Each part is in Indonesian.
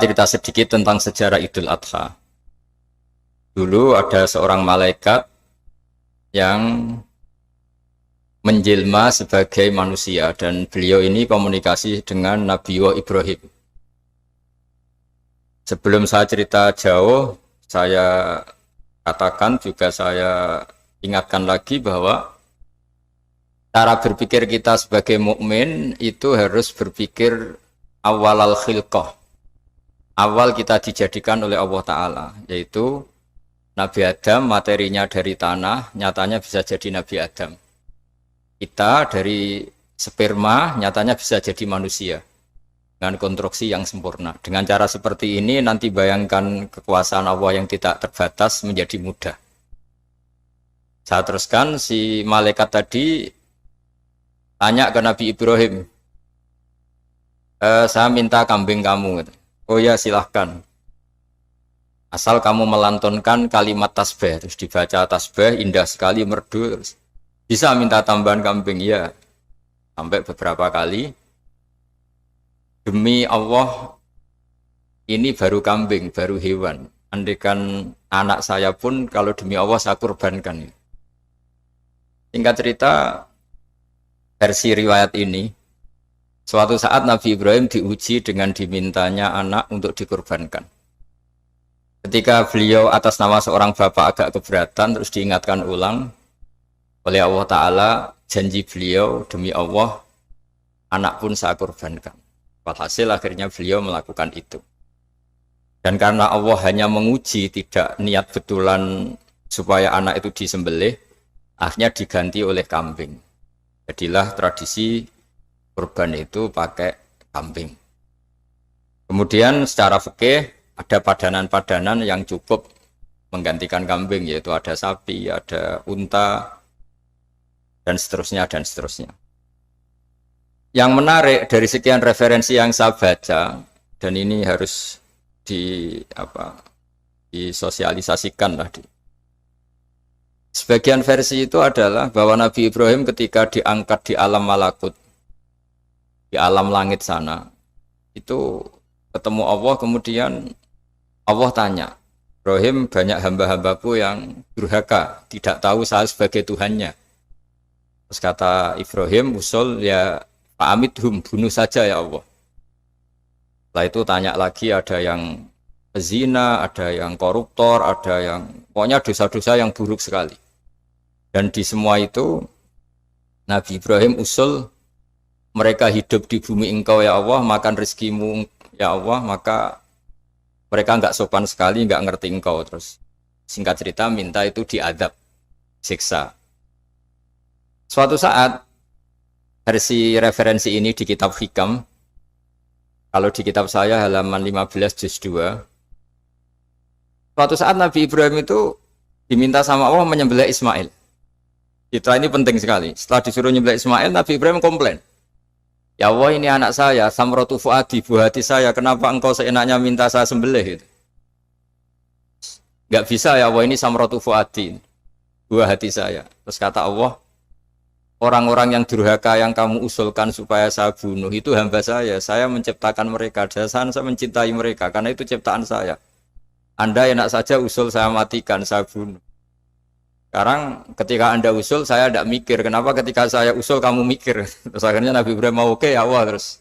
cerita sedikit tentang sejarah Idul Adha. Dulu ada seorang malaikat yang menjelma sebagai manusia dan beliau ini komunikasi dengan Nabi Ibrahim. Sebelum saya cerita jauh, saya katakan juga saya ingatkan lagi bahwa cara berpikir kita sebagai mukmin itu harus berpikir awalal khilqah. Awal kita dijadikan oleh Allah Ta'ala, yaitu Nabi Adam materinya dari tanah, nyatanya bisa jadi Nabi Adam. Kita dari sperma, nyatanya bisa jadi manusia. Dengan konstruksi yang sempurna. Dengan cara seperti ini, nanti bayangkan kekuasaan Allah yang tidak terbatas menjadi mudah. Saya teruskan, si malaikat tadi tanya ke Nabi Ibrahim, saya minta kambing kamu. Oh ya silahkan. Asal kamu melantunkan kalimat tasbih, terus dibaca tasbih, indah sekali, merdu, terus bisa minta tambahan kambing, ya. Sampai beberapa kali. Demi Allah, ini baru kambing, baru hewan. Andaikan anak saya pun, kalau demi Allah saya kurbankan. Singkat cerita, versi riwayat ini, suatu saat Nabi Ibrahim diuji dengan dimintanya anak untuk dikurbankan. Ketika beliau atas nama seorang bapak agak keberatan, terus diingatkan ulang oleh Allah Ta'ala, janji beliau demi Allah, anak pun saya kurbankan. Walhasil akhirnya beliau melakukan itu. Dan karena Allah hanya menguji, tidak niat betulan supaya anak itu disembelih, akhirnya diganti oleh kambing. Jadilah tradisi kurban itu pakai kambing. Kemudian secara fikih ada padanan-padanan yang cukup menggantikan kambing, yaitu ada sapi, ada unta, dan seterusnya, dan seterusnya. Yang menarik dari sekian referensi yang saya baca, dan ini harus disosialisasikan lah. Sebagian versi itu adalah bahwa Nabi Ibrahim ketika diangkat di alam malakut, di alam langit sana, itu ketemu Allah, kemudian Allah tanya, Ibrahim, banyak hamba-hambaku yang durhaka, tidak tahu saya sebagai Tuhannya. Terus kata Ibrahim, usul ya fa'amidhum, bunuh saja ya Allah. Setelah itu tanya lagi, ada yang pezina, ada yang koruptor, ada yang pokoknya dosa-dosa yang buruk sekali. Dan di semua itu Nabi Ibrahim usul, mereka hidup di bumi engkau ya Allah, makan rezekimu ya Allah, maka mereka enggak sopan sekali, enggak ngerti engkau. Terus singkat cerita minta itu diadab, siksa. Suatu saat versi referensi ini di kitab Hikam, kalau di kitab saya halaman 15 juz 2, suatu saat Nabi Ibrahim itu diminta sama Allah menyembelih Ismail. Citra ini penting sekali. Setelah disuruh menyembelih Ismail, Nabi Ibrahim komplain. Ya Allah, ini anak saya, samratu fuadi, buah hati saya, kenapa engkau seenaknya minta saya sembelih? Gitu. Gak bisa ya Allah, ini samratu fuadi, buah hati saya. Terus kata Allah, orang-orang yang durhaka yang kamu usulkan supaya saya bunuh, itu hamba saya menciptakan mereka, saya mencintai mereka, karena itu ciptaan saya. Anda enak saja usul saya matikan, saya bunuh. Sekarang ketika Anda usul, saya tidak mikir. Kenapa ketika saya usul kamu mikir? Terus akhirnya Nabi Ibrahim mau oke ya Allah terus.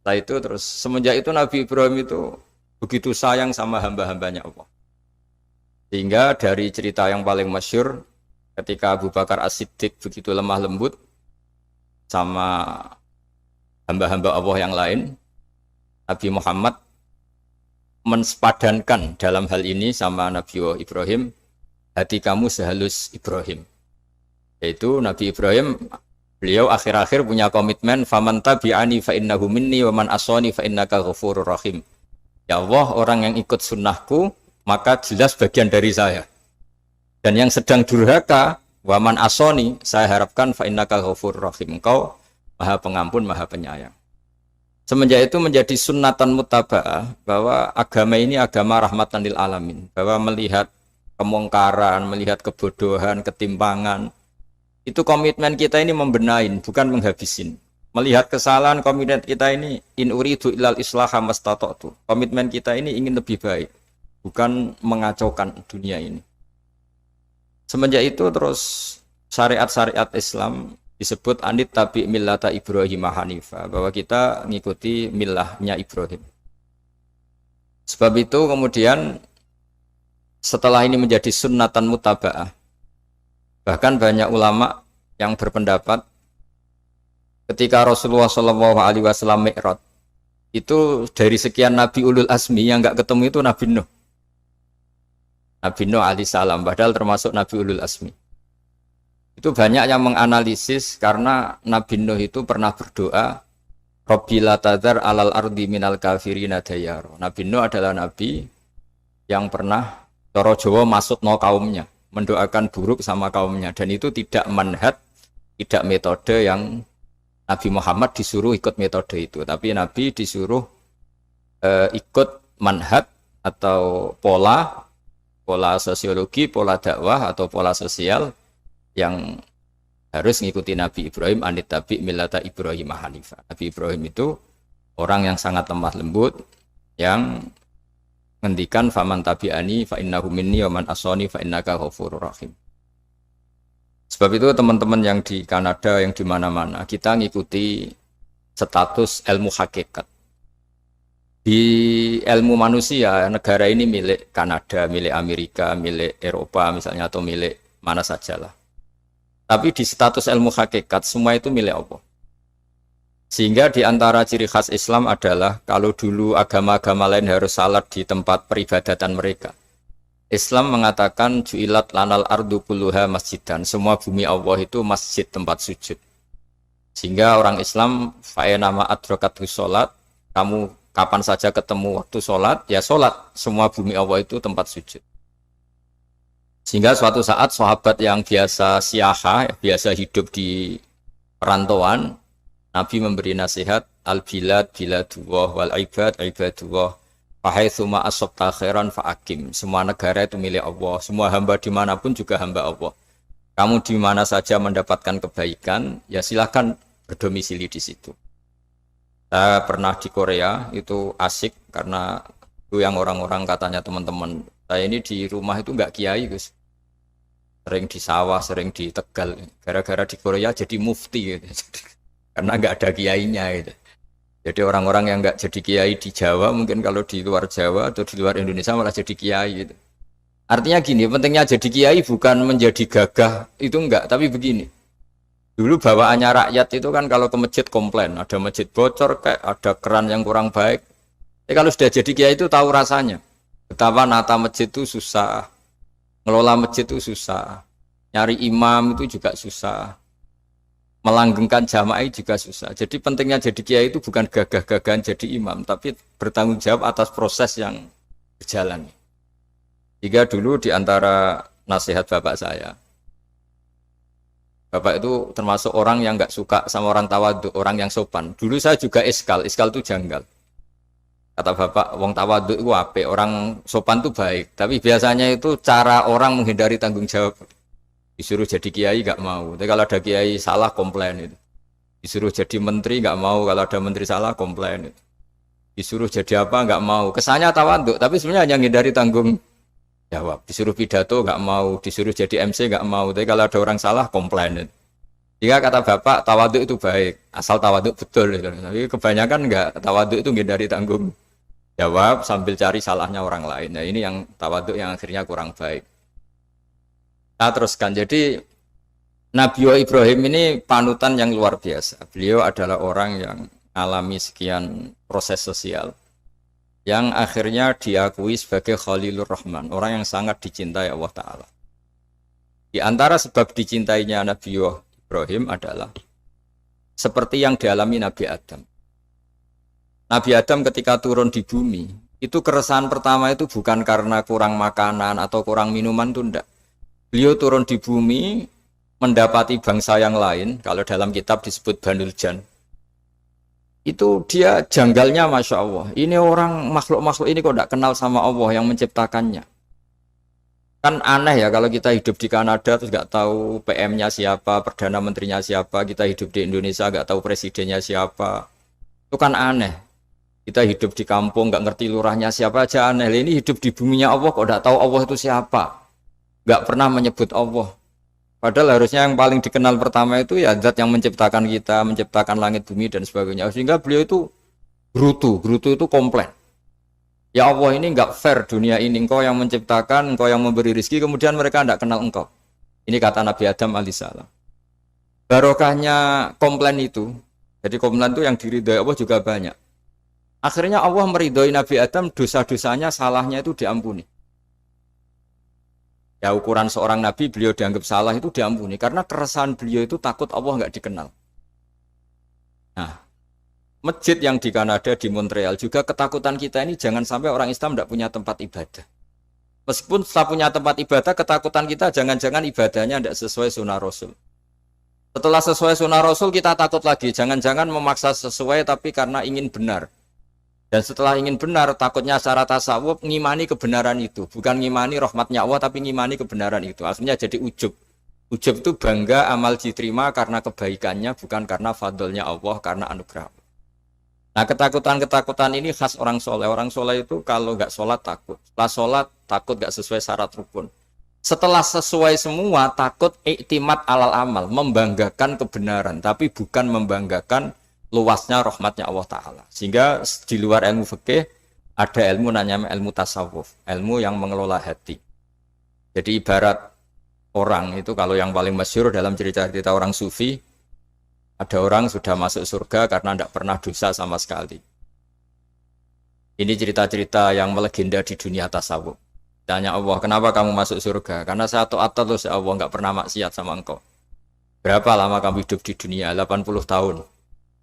Setelah itu terus semenjak itu Nabi Ibrahim itu begitu sayang sama hamba-hambanya Allah. Sehingga dari cerita yang paling masyhur ketika Abu Bakar As-Siddiq begitu lemah lembut sama hamba-hamba Allah yang lain, Nabi Muhammad mensepadankan dalam hal ini sama Nabi Ibrahim, hati kamu sehalus Ibrahim. Yaitu Nabi Ibrahim, beliau akhir-akhir punya komitmen, faman tabi'ani fa innahu minni wa man asani fa innaka ghafurur rahim. Ya Allah, orang yang ikut sunnahku maka jelas bagian dari saya. Dan yang sedang durhaka, wa man asani, saya harapkan fa innaka ghafurur rahim. Engkau Maha Pengampun, Maha Penyayang. Semenjak itu menjadi sunnatan muttaba'ah bahwa agama ini agama rahmatan lil alamin, bahwa melihat kemungkaran, melihat kebodohan, ketimpangan, itu komitmen kita ini membenahin, bukan menghabisin. Melihat kesalahan komitmen kita ini, in uridu ilal islaha mastata'tu. Komitmen kita ini ingin lebih baik, bukan mengacaukan dunia ini. Semenjak itu terus syariat-syariat Islam disebut anit tabi millata Ibrahim Hanifa, bahwa kita ngikuti millahnya Ibrahim. Sebab itu kemudian setelah ini menjadi sunnatan mutaba'ah, bahkan banyak ulama yang berpendapat ketika Rasulullah SAW Mi'raj, itu dari sekian Nabi Ulul Azmi yang nggak ketemu itu Nabi Nuh. Nabi Nuh alaihissalam, padahal termasuk Nabi Ulul Azmi. Itu banyak yang menganalisis karena Nabi Nuh itu pernah berdoa, Rabbi la tadhar alal ardi minal kafirina dayaro. Nabi Nuh adalah Nabi yang pernah cara Jawa maksudno kaumnya, mendoakan buruk sama kaumnya, dan itu tidak manhaj, tidak metode yang Nabi Muhammad disuruh ikut metode itu, tapi Nabi disuruh ikut manhaj atau pola sosiologi, pola dakwah atau pola sosial yang harus mengikuti Nabi Ibrahim, anit tabi millata Ibrahim Hanifa. Nabi Ibrahim itu orang yang sangat lemah lembut, yang ngendikan faman tabi'ani fa innahu minni wa man asani fa innaka ghafurur rahim. Sebab itu teman-teman yang di Kanada, yang di mana-mana, kita ngikuti status ilmu hakikat. Di ilmu manusia, negara ini milik Kanada, milik Amerika, milik Eropa misalnya, atau milik mana sajalah. Tapi di status ilmu hakikat, semua itu milik Allah. Sehingga di antara ciri khas Islam adalah kalau dulu agama-agama lain harus salat di tempat peribadatan mereka, Islam mengatakan ju'ilat lanal ardu kulluha masjidan. Semua bumi Allah itu masjid, tempat sujud. Sehingga orang Islam fa'enama adrokatu sholat, kamu kapan saja ketemu waktu sholat, ya sholat. Semua bumi Allah itu tempat sujud. Sehingga suatu saat sahabat yang biasa siaha, biasa hidup di perantauan, Nabi memberi nasihat, al-bilad biladullah wal ibad ibadullah. Fahaitsuma asabta khairan fa'akim. Semua negara itu milik Allah. Semua hamba dimanapun juga hamba Allah. Kamu di mana saja mendapatkan kebaikan, ya silahkan berdomisili di situ. Saya pernah di Korea, itu asik karena itu yang orang-orang katanya teman-teman. Saya ini di rumah itu nggak kiai, Gus. Sering di sawah, sering di Tegal. Gara-gara di Korea jadi mufti, gitu. Karena nggak ada kiainya, gitu. Jadi orang-orang yang nggak jadi kiai di Jawa, mungkin kalau di luar Jawa atau di luar Indonesia malah jadi kiai gitu. Artinya gini, pentingnya jadi kiai bukan menjadi gagah, itu enggak, tapi begini. Dulu bawaannya rakyat itu kan kalau ke masjid komplain, ada masjid bocor, kayak ada keran yang kurang baik. Tapi kalau sudah jadi kiai itu tahu rasanya. Betapa nata masjid itu susah, ngelola masjid itu susah, nyari imam itu juga susah, melanggengkan jamaah juga susah. Jadi pentingnya jadi kiai itu bukan gagah-gagahan jadi imam, tapi bertanggung jawab atas proses yang berjalan. Jika dulu di antara nasihat bapak saya, bapak itu termasuk orang yang nggak suka sama orang tawadhu, orang yang sopan. Dulu saya juga iskal itu janggal. Kata bapak, wong tawadhu itu apik, orang sopan itu baik. Tapi biasanya itu cara orang menghindari tanggung jawab. Disuruh jadi kiai nggak mau, tapi kalau ada kiai salah komplain itu. Disuruh jadi menteri nggak mau, kalau ada menteri salah komplain itu. Disuruh jadi apa nggak mau, kesannya tawadhu, tapi sebenarnya hanya menghindari tanggung jawab. Disuruh pidato nggak mau, disuruh jadi MC nggak mau, tapi kalau ada orang salah komplain itu. Jika kata bapak tawadhu itu baik, asal tawadhu betul itu. Tapi kebanyakan nggak, tawadhu itu menghindari tanggung jawab sambil cari salahnya orang lain. Nah ini yang tawadhu yang akhirnya kurang baik. Nah, teruskan. Jadi Nabi Ibrahim ini panutan yang luar biasa. Beliau adalah orang yang alami sekian proses sosial yang akhirnya diakui sebagai Khalilur Rahman, orang yang sangat dicintai Allah Ta'ala. Di antara sebab dicintainya Nabi Ibrahim adalah seperti yang dialami Nabi Adam. Nabi Adam ketika turun di bumi, itu keresahan pertama itu bukan karena kurang makanan atau kurang minuman, itu enggak. Beliau turun di bumi mendapati bangsa yang lain, kalau dalam kitab disebut Banul Jan. Itu dia janggalnya Masya Allah. Ini orang makhluk-makhluk ini kok tidak kenal sama Allah yang menciptakannya. Kan aneh ya kalau kita hidup di Kanada terus nggak tahu PM-nya siapa, Perdana Menterinya siapa, kita hidup di Indonesia nggak tahu presidennya siapa. Itu kan aneh. Kita hidup di kampung nggak ngerti lurahnya siapa aja aneh. Ini hidup di buminya Allah kok nggak tahu Allah itu siapa. Nggak pernah menyebut Allah. Padahal harusnya yang paling dikenal pertama itu ya zat yang menciptakan kita, menciptakan langit bumi dan sebagainya. Sehingga beliau itu Brutu itu komplain. Ya Allah ini enggak fair dunia ini, engkau yang menciptakan, engkau yang memberi rezeki, kemudian mereka tidak kenal engkau. Ini kata Nabi Adam alaihissalam. Barokahnya komplain itu, jadi komplain itu yang diridhoi Allah juga banyak. Akhirnya Allah meridhoi Nabi Adam, dosa-dosanya, salahnya itu diampuni. Ya ukuran seorang Nabi, beliau dianggap salah itu diampuni, karena keresahan beliau itu takut Allah enggak dikenal. Nah, masjid yang di Kanada, di Montreal juga ketakutan kita ini jangan sampai orang Islam tidak punya tempat ibadah. Meskipun setelah punya tempat ibadah, ketakutan kita jangan-jangan ibadahnya tidak sesuai sunnah Rasul. Setelah sesuai sunnah Rasul kita takut lagi, jangan-jangan memaksa sesuai tapi karena ingin benar. Dan setelah ingin benar, takutnya secara tasawuf ngimani kebenaran itu. Bukan ngimani rahmatnya Allah tapi ngimani kebenaran itu. Akhirnya jadi ujub. Ujub itu bangga amal diterima karena kebaikannya, bukan karena fadlnya Allah, karena anugerah. Nah ketakutan-ketakutan ini khas orang soleh. Orang soleh itu kalau nggak sholat takut. Setelah sholat takut nggak sesuai syarat rukun. Setelah sesuai semua takut iktimat alal amal. Membanggakan kebenaran. Tapi bukan membanggakan luasnya rahmatnya Allah Ta'ala. Sehingga di luar ilmu fikih ada ilmu namanya ilmu tasawuf. Ilmu yang mengelola hati. Jadi ibarat orang itu kalau yang paling masyhur dalam cerita-cerita orang sufi. Ada orang sudah masuk surga karena tidak pernah dosa sama sekali. Ini cerita-cerita yang melegenda di dunia tasawuf. Tanya Allah, kenapa kamu masuk surga? Karena saya taat terus ya Allah, nggak pernah maksiat sama engkau. Berapa lama kamu hidup di dunia? 80 tahun.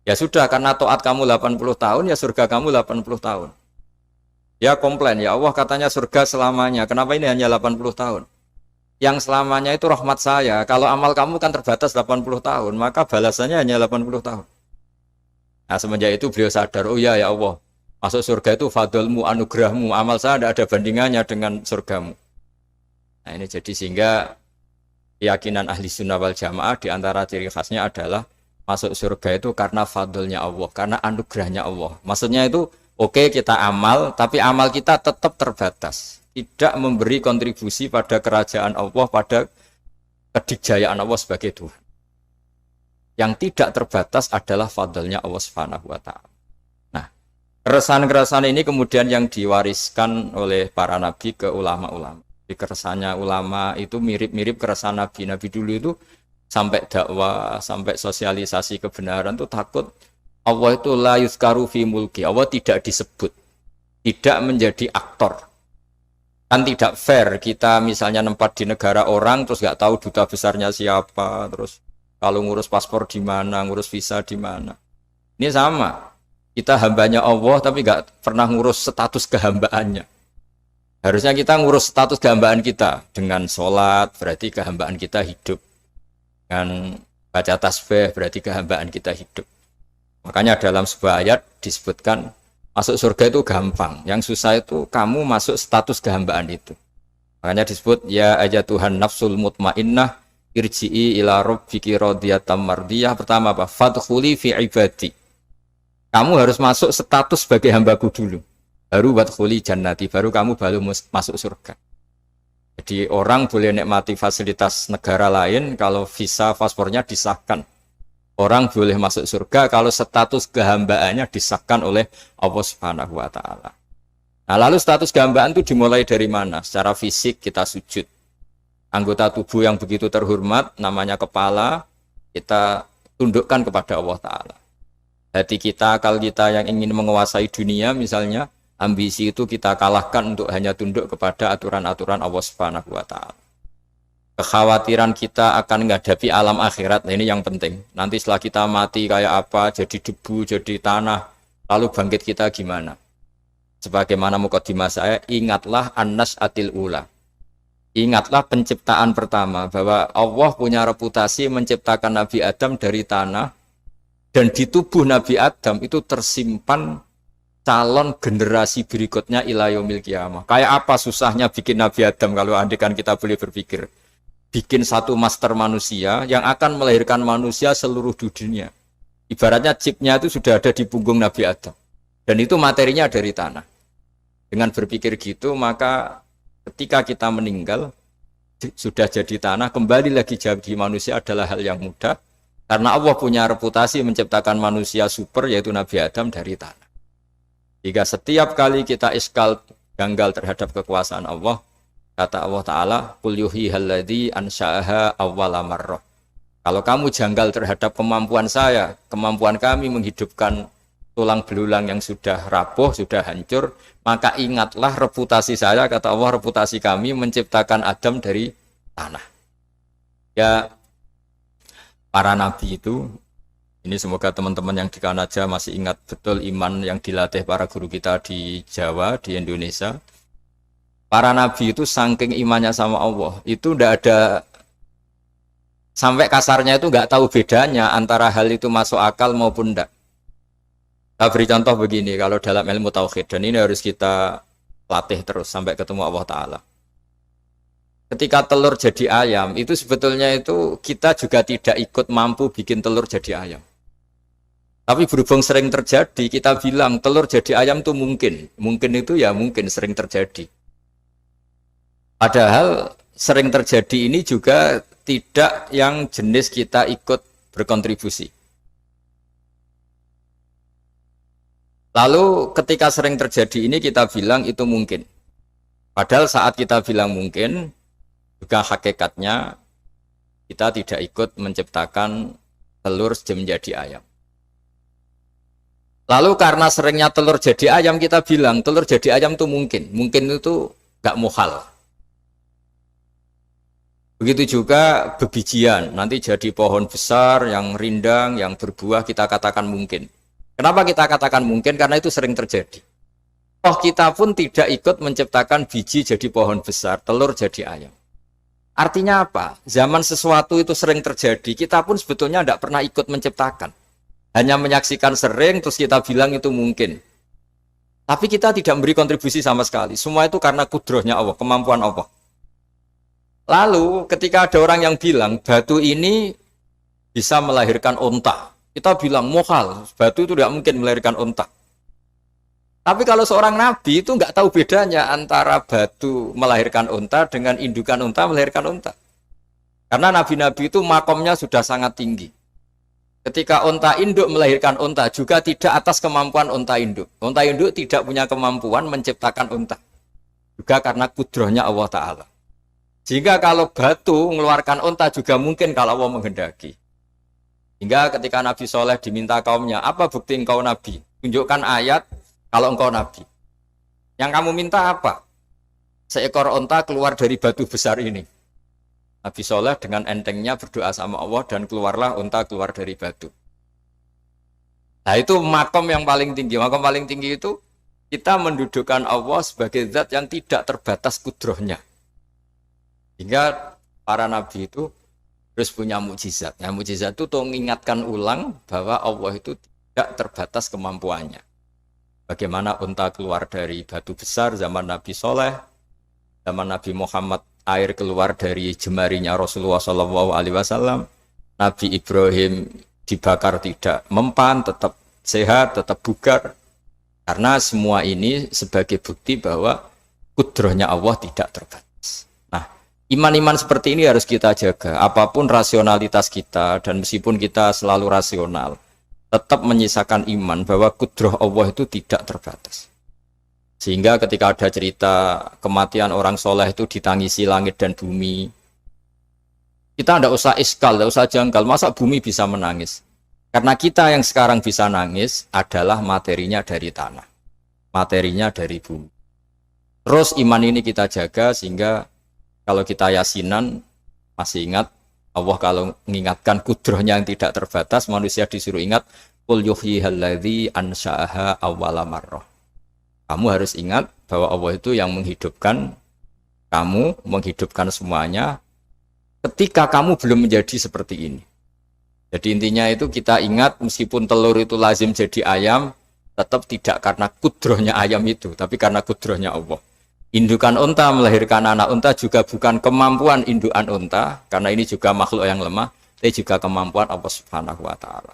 Ya sudah, karena taat kamu 80 tahun, ya surga kamu 80 tahun. Ya komplain, ya Allah katanya surga selamanya. Kenapa ini hanya 80 tahun? Yang selamanya itu rahmat saya. Kalau amal kamu kan terbatas 80 tahun, maka balasannya hanya 80 tahun. Nah semenjak itu beliau sadar, oh ya ya Allah, masuk surga itu fadlmu, anugerahmu, amal saya tidak ada bandingannya dengan surgamu. Nah ini jadi sehingga keyakinan ahli sunnah wal jamaah diantara ciri khasnya adalah masuk surga itu karena fadlnya Allah, karena anugerahnya Allah. Maksudnya itu oke, kita amal, tapi amal kita tetap terbatas. Tidak memberi kontribusi pada kerajaan Allah, pada kedikjayaan Allah sebagai Tuhan. Yang tidak terbatas adalah fadlnya Allah Subhanahu wa Ta'ala. Nah, keresahan-keresahan ini kemudian yang diwariskan oleh para nabi ke ulama-ulama. Di keresahannya ulama itu mirip-mirip keresahan nabi. Nabi dulu itu sampai dakwah, sampai sosialisasi kebenaran itu takut Allah itu la yuzkaru fi mulki. Allah tidak disebut, tidak menjadi aktor. Kan tidak fair kita misalnya nempat di negara orang terus nggak tahu duta besarnya siapa, terus kalau ngurus paspor di mana, ngurus visa di mana. Ini sama, kita hambanya Allah tapi nggak pernah ngurus status kehambaannya. Harusnya kita ngurus status kehambaan kita dengan sholat, berarti kehambaan kita hidup. Dengan baca tasbih berarti kehambaan kita hidup. Makanya dalam sebuah ayat disebutkan masuk surga itu gampang, yang susah itu kamu masuk status kehambaan itu. Makanya disebut ya aja Tuhan nafsul mutmainnah irji'i ila rabbiki radiyatan mardiyah. Pertama apa? Fadkhuli fi ibadi. Kamu harus masuk status sebagai hambaku dulu. Baru wadkhuli jannati, baru kamu masuk surga. Jadi orang boleh nikmati fasilitas negara lain kalau visa paspornya disahkan. Orang boleh masuk surga kalau status kehambaannya disahkan oleh Allah Subhanahu wa Ta'ala. Nah, lalu status kehambaan itu dimulai dari mana? Secara fisik kita sujud. Anggota tubuh yang begitu terhormat, namanya kepala, kita tundukkan kepada Allah Ta'ala. Hati kita, akal kita yang ingin menguasai dunia misalnya, ambisi itu kita kalahkan untuk hanya tunduk kepada aturan-aturan Allah Subhanahu wa Ta'ala. Kekhawatiran kita akan menghadapi alam akhirat, nah ini yang penting. Nanti setelah kita mati kayak apa, jadi debu, jadi tanah, lalu bangkit kita gimana? Sebagaimana mukadimah saya, ingatlah an-nas atil ula. Ingatlah penciptaan pertama, bahwa Allah punya reputasi menciptakan Nabi Adam dari tanah, dan di tubuh Nabi Adam itu tersimpan calon generasi berikutnya ila yaumil qiyamah. Kayak apa susahnya bikin Nabi Adam kalau andikan kita boleh berpikir. Bikin satu master manusia yang akan melahirkan manusia seluruh dunia. Ibaratnya chipnya itu sudah ada di punggung Nabi Adam. Dan itu materinya dari tanah. Dengan berpikir gitu, maka ketika kita meninggal, sudah jadi tanah, kembali lagi jadi manusia adalah hal yang mudah. Karena Allah punya reputasi menciptakan manusia super, yaitu Nabi Adam dari tanah. Jika setiap kali kita iskal janggal terhadap kekuasaan Allah, kata Allah Ta'ala, Qul yuhihal ladzi ansha'aha awwala marrah. Kalau kamu janggal terhadap kemampuan saya, kemampuan kami menghidupkan tulang belulang yang sudah rapuh, sudah hancur, maka ingatlah reputasi saya, kata Allah, reputasi kami menciptakan Adam dari tanah. Ya, para nabi itu, ini semoga teman-teman yang di Kanaja masih ingat betul iman yang dilatih para guru kita di Jawa, di Indonesia. Para nabi itu saking imannya sama Allah, itu tidak ada, sampai kasarnya itu nggak tahu bedanya antara hal itu masuk akal maupun tidak. Saya beri contoh begini, kalau dalam ilmu tauhid, dan ini harus kita latih terus sampai ketemu Allah Ta'ala. Ketika telur jadi ayam, itu sebetulnya itu kita juga tidak ikut mampu bikin telur jadi ayam. Tapi berhubung sering terjadi, kita bilang telur jadi ayam itu mungkin. Mungkin itu ya mungkin sering terjadi. Padahal sering terjadi ini juga tidak yang jenis kita ikut berkontribusi. Lalu ketika sering terjadi ini kita bilang itu mungkin. Padahal saat kita bilang mungkin, juga hakikatnya kita tidak ikut menciptakan telur menjadi ayam. Lalu karena seringnya telur jadi ayam, kita bilang telur jadi ayam itu mungkin. Mungkin itu gak muhal. Begitu juga bebijian, nanti jadi pohon besar yang rindang, yang berbuah, kita katakan mungkin. Kenapa kita katakan mungkin? Karena itu sering terjadi. Toh kita pun tidak ikut menciptakan biji jadi pohon besar, telur jadi ayam. Artinya apa? Zaman sesuatu itu sering terjadi, kita pun sebetulnya tidak pernah ikut menciptakan. Hanya menyaksikan sering, terus kita bilang itu mungkin. Tapi kita tidak memberi kontribusi sama sekali. Semua itu karena kudrohnya Allah, kemampuan Allah. Lalu ketika ada orang yang bilang, batu ini bisa melahirkan onta. Kita bilang, mohal, batu itu tidak mungkin melahirkan onta. Tapi kalau seorang nabi itu nggak tahu bedanya antara batu melahirkan onta dengan indukan onta melahirkan onta. Karena nabi-nabi itu makomnya sudah sangat tinggi. Ketika onta induk melahirkan onta juga tidak atas kemampuan onta induk. Onta induk tidak punya kemampuan menciptakan onta. Juga karena kudrohnya Allah Ta'ala. Sehingga kalau batu mengeluarkan onta juga mungkin kalau Allah menghendaki. Hingga ketika Nabi Soleh diminta kaumnya, apa bukti engkau Nabi? Tunjukkan ayat kalau engkau Nabi. Yang kamu minta apa? Seekor onta keluar dari batu besar ini. Nabi Soleh dengan entengnya berdoa sama Allah dan keluarlah unta keluar dari batu. Nah itu makom yang paling tinggi. Makom paling tinggi itu kita mendudukkan Allah sebagai zat yang tidak terbatas kudrohnya. Hingga para nabi itu terus punya mukjizat. Nah, mukjizat itu untuk mengingatkan ulang bahwa Allah itu tidak terbatas kemampuannya. Bagaimana unta keluar dari batu besar zaman Nabi Soleh, zaman Nabi Muhammad air keluar dari jemarinya Rasulullah SAW, Nabi Ibrahim dibakar tidak mempan, tetap sehat, tetap bugar. Karena semua ini sebagai bukti bahwa kudrohnya Allah tidak terbatas. Nah, iman-iman seperti ini harus kita jaga. Apapun rasionalitas kita, dan meskipun kita selalu rasional, tetap menyisakan iman bahwa kudroh Allah itu tidak terbatas. Sehingga ketika ada cerita kematian orang soleh itu ditangisi langit dan bumi, kita tidak usah iskal, tidak usah janggal, masa bumi bisa menangis? Karena kita yang sekarang bisa nangis adalah materinya dari tanah, materinya dari bumi. Terus iman ini kita jaga sehingga kalau kita yasinan, masih ingat Allah kalau mengingatkan kudrohnya yang tidak terbatas, manusia disuruh ingat, Qul yuhyihal ladzi ansha'aha awwala marrah. Kamu harus ingat bahwa Allah itu yang menghidupkan kamu, menghidupkan semuanya ketika kamu belum menjadi seperti ini. Jadi intinya itu kita ingat meskipun telur itu lazim jadi ayam, tetap tidak karena kudrohnya ayam itu, tapi karena kudrohnya Allah. Indukan unta melahirkan anak unta juga bukan kemampuan indukan unta, karena ini juga makhluk yang lemah, tapi juga kemampuan Allah Subhanahu wa Ta'ala.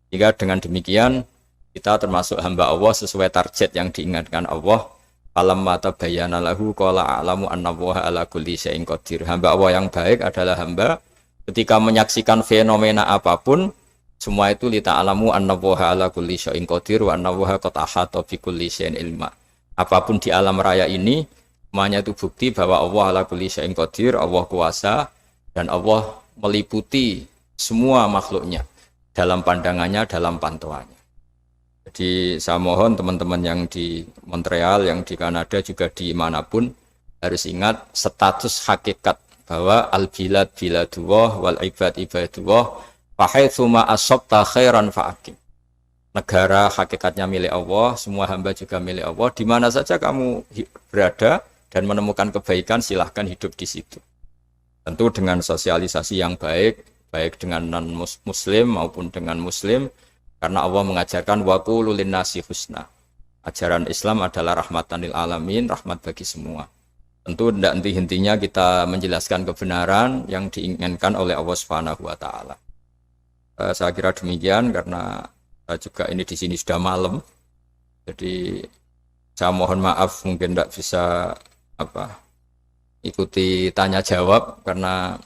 Jika dengan demikian kita termasuk hamba Allah sesuai target yang diingatkan Allah. Falamma tabayyana lahu qala a'lamu annallaha ala kulli syai'in qadir. Hamba Allah yang baik adalah hamba ketika menyaksikan fenomena apapun, semua itu li ta'lamu annallaha ala kulli syai'in qadir wa annallaha qad ahata bi kulli syai'in ilma. Apapun di alam raya ini semuanya itu bukti bahwa Allah ala kulli syai'in qadir, Allah kuasa dan Allah meliputi semua makhluknya dalam pandangannya, dalam pantauannya. Jadi saya mohon teman-teman yang di Montreal, yang di Kanada, juga di manapun harus ingat status hakikat bahwa al-bilad biladullah wal ibad ibadullah fahaitsu ma asabta khairan fa'aqim. Negara hakikatnya milik Allah, semua hamba juga milik Allah. Di mana saja kamu berada dan menemukan kebaikan, silahkan hidup di situ. Tentu dengan sosialisasi yang baik, baik dengan non-muslim maupun dengan muslim. Karena Allah mengajarkan waqulu linnasi husna. Ajaran Islam adalah rahmatan lil alamin, rahmat bagi semua. Tentu tidak henti-hentinya kita menjelaskan kebenaran yang diinginkan oleh Allah Subhanahu wa Ta'ala. Saya kira demikian karena juga ini di sini sudah malam. Jadi saya mohon maaf mungkin tidak bisa ikuti tanya jawab karena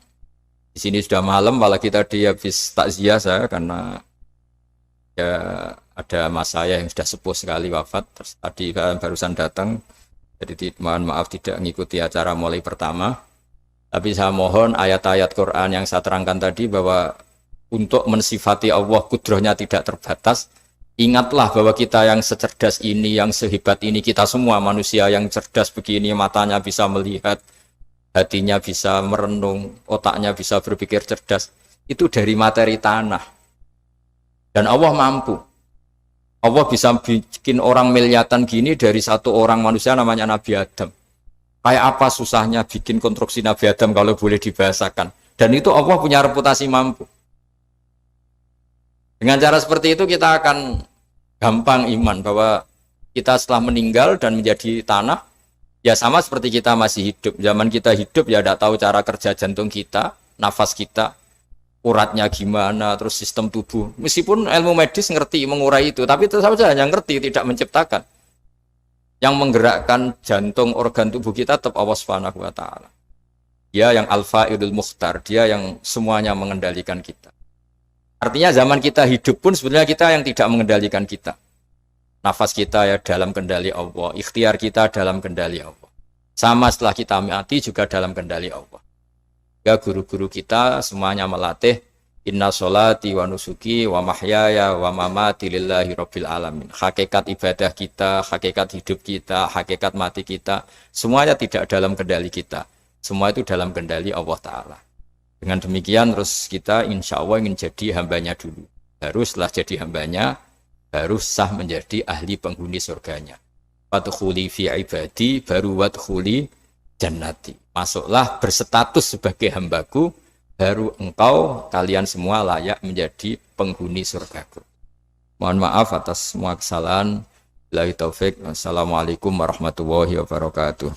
di sini sudah malam, apalagi tadi habis takziah saya karena ya ada mas saya yang sudah sepuh sekali wafat, terus tadi barusan datang, jadi mohon maaf tidak mengikuti acara mulai pertama. Tapi saya mohon ayat-ayat Quran yang saya terangkan tadi bahwa untuk mensifati Allah kudrohnya tidak terbatas. Ingatlah bahwa kita yang secerdas ini, yang sehebat ini, kita semua manusia yang cerdas begini, matanya bisa melihat, hatinya bisa merenung, otaknya bisa berpikir cerdas, itu dari materi tanah. Dan Allah mampu. Allah bisa bikin orang miliatan gini dari satu orang manusia namanya Nabi Adam. Kayak apa susahnya bikin konstruksi Nabi Adam kalau boleh dibahasakan. Dan itu Allah punya reputasi mampu. Dengan cara seperti itu kita akan gampang iman bahwa kita setelah meninggal dan menjadi tanah, ya sama seperti kita masih hidup. Zaman kita hidup ya tidak tahu cara kerja jantung kita, nafas kita, uratnya gimana, terus sistem tubuh. Meskipun ilmu medis ngerti mengurai itu, tapi tetap saja hanya ngerti, tidak menciptakan. Yang menggerakkan jantung, organ tubuh kita tetap Allah Subhanahu wa Ta'ala. Dia yang Al-Fa'idul Mukhtar, dia yang semuanya mengendalikan kita. Artinya zaman kita hidup pun sebenarnya kita yang tidak mengendalikan kita. Nafas kita ya dalam kendali Allah, ikhtiar kita dalam kendali Allah. Sama setelah kita mati juga dalam kendali Allah. Ya guru-guru kita semuanya melatih inna sholati wa nusuki wa mahyaya wa mamati lillahi rabbil alamin. Hakikat ibadah kita, hakikat hidup kita, hakikat mati kita, semuanya tidak dalam kendali kita. Semua itu dalam kendali Allah Ta'ala. Dengan demikian terus kita insya Allah ingin jadi hambanya dulu. Baru setelah jadi hambanya, baru sah menjadi ahli penghuni surganya. Wadkhuli fi ibadi, baru wadkhuli jannati. Masuklah berstatus sebagai hambaku, baru engkau, kalian semua layak menjadi penghuni surgaku. Mohon maaf atas semua kesalahan. Billahi taufik. Wassalamualaikum warahmatullahi wabarakatuh.